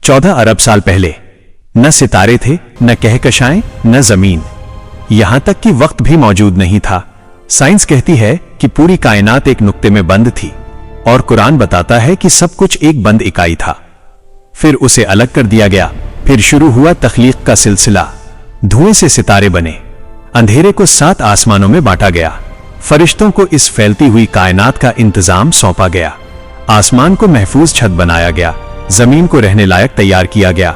14 अरब साल पहले न सितारे थे, न कहकशाएं, न जमीन, यहां तक कि वक्त भी मौजूद नहीं था। साइंस कहती है कि पूरी कायनात एक नुक्ते में बंद थी और कुरान बताता है कि सब कुछ एक बंद इकाई था। फिर उसे अलग कर दिया गया। फिर शुरू हुआ तख्लीक का सिलसिला। धुएं से सितारे बने, अंधेरे को 7 आसमानों में बांटा गया, फरिश्तों को इस फैलती हुई कायनात का इंतजाम सौंपा गया, आसमान को महफूज छत बनाया गया, जमीन को रहने लायक तैयार किया गया,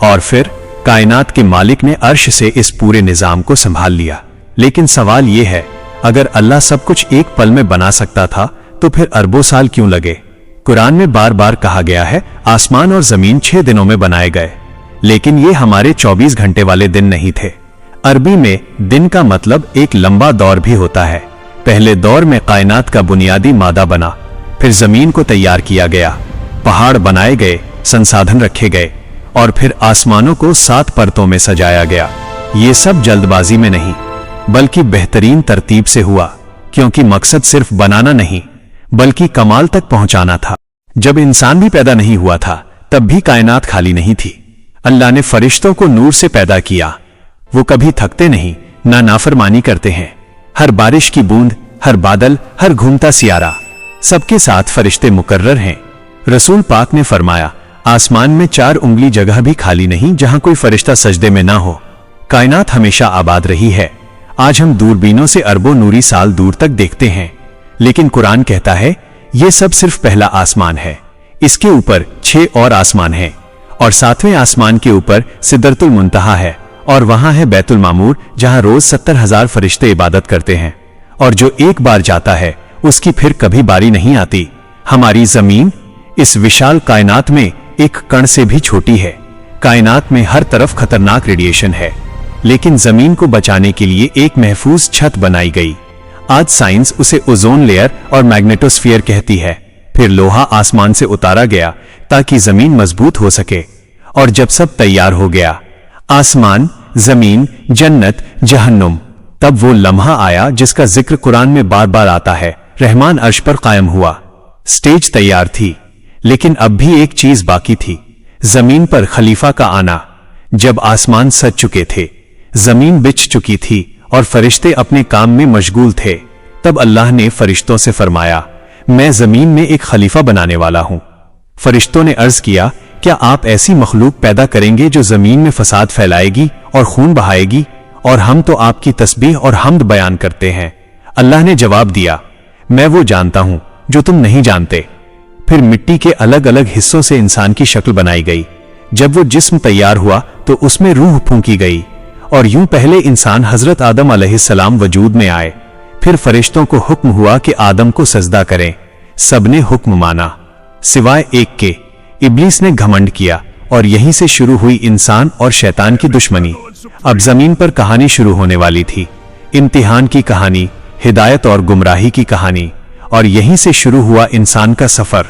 और फिर कायनात के मालिक ने अर्श से इस पूरे निजाम को संभाल लिया। लेकिन सवाल यह है, अगर अल्लाह सब कुछ एक पल में बना सकता था तो फिर अरबों साल क्यों लगे? कुरान में बार बार कहा गया है, आसमान और जमीन 6 दिनों में बनाए गए, लेकिन ये हमारे 24 घंटे वाले दिन नहीं थे। अरबी में दिन का मतलब एक लंबा दौर भी होता है। पहले दौर में कायनात का बुनियादी मादा बना, फिर जमीन को तैयार किया गया, पहाड़ बनाए गए, संसाधन रखे गए, और फिर आसमानों को 7 परतों में सजाया गया। ये सब जल्दबाजी में नहीं, बल्कि बेहतरीन तरतीब से हुआ, क्योंकि मकसद सिर्फ बनाना नहीं बल्कि कमाल तक पहुंचाना था। जब इंसान भी पैदा नहीं हुआ था तब भी कायनात खाली नहीं थी। अल्लाह ने फरिश्तों को नूर से पैदा किया। वो कभी थकते नहीं, ना नाफरमानी करते हैं। हर बारिश की बूंद, हर बादल, हर घूमता सियारा, सबके साथ फरिश्ते मुकर्रर हैं। रसूल पाक ने फरमाया, आसमान में 4 उंगली जगह भी खाली नहीं जहां कोई फरिश्ता सजदे में ना हो। कायनात हमेशा आबाद रही है। आज हम दूरबीनों से अरबों नूरी साल दूर तक देखते हैं, लेकिन कुरान कहता है यह सब सिर्फ पहला आसमान है। इसके ऊपर 6 और आसमान हैं, और 7वें आसमान के ऊपर सिदरतुल मुंतहा है, और वहां है बैतुल मामूर, जहां रोज 70,000 फरिश्ते इबादत करते हैं, और जो एक बार जाता है उसकी फिर कभी बारी नहीं आती। हमारी जमीन इस विशाल कायनात में एक कण से भी छोटी है। कायनात में हर तरफ खतरनाक रेडिएशन है, लेकिन जमीन को बचाने के लिए एक महफूज छत बनाई गई। आज साइंस उसे ओजोन लेयर और मैग्नेटोस्फीयर कहती है। फिर लोहा आसमान से उतारा गया ताकि जमीन मजबूत हो सके, और जब सब तैयार हो गया, आसमान, जमीन, जन्नत, जहन्नुम, तब वो लम्हा आया जिसका जिक्र कुरान में बार बार आता है। रहमान अर्श पर कायम हुआ। स्टेज तैयार थी, लेकिन अब भी एक चीज बाकी थी, जमीन पर खलीफा का आना। जब आसमान सज चुके थे, जमीन बिछ चुकी थी और फरिश्ते अपने काम में मशगूल थे, तब अल्लाह ने फरिश्तों से फरमाया, मैं जमीन में एक खलीफा बनाने वाला हूं। फरिश्तों ने अर्ज किया, क्या आप ऐसी मखलूक पैदा करेंगे जो जमीन में फसाद फैलाएगी और खून बहाएगी? और हम तो आपकी तस्बीह और हम्द बयान करते हैं। अल्लाह ने जवाब दिया, मैं वो जानता हूं जो तुम नहीं जानते। फिर मिट्टी के अलग अलग हिस्सों से इंसान की शक्ल बनाई गई। जब वो जिस्म तैयार हुआ तो उसमें रूह फूंकी गई, और यूं पहले इंसान हजरत आदम अलैहिस्सलाम वजूद में आए। फिर फरिश्तों को हुक्म हुआ कि आदम को सजदा करें। सबने हुक्म माना, सिवाय एक के। इब्लीस ने घमंड किया, और यहीं से शुरू हुई इंसान और शैतान की दुश्मनी। अब जमीन पर कहानी शुरू होने वाली थी, इम्तिहान की कहानी, हिदायत और गुमराही की कहानी, और यहीं से शुरू हुआ इंसान का सफर।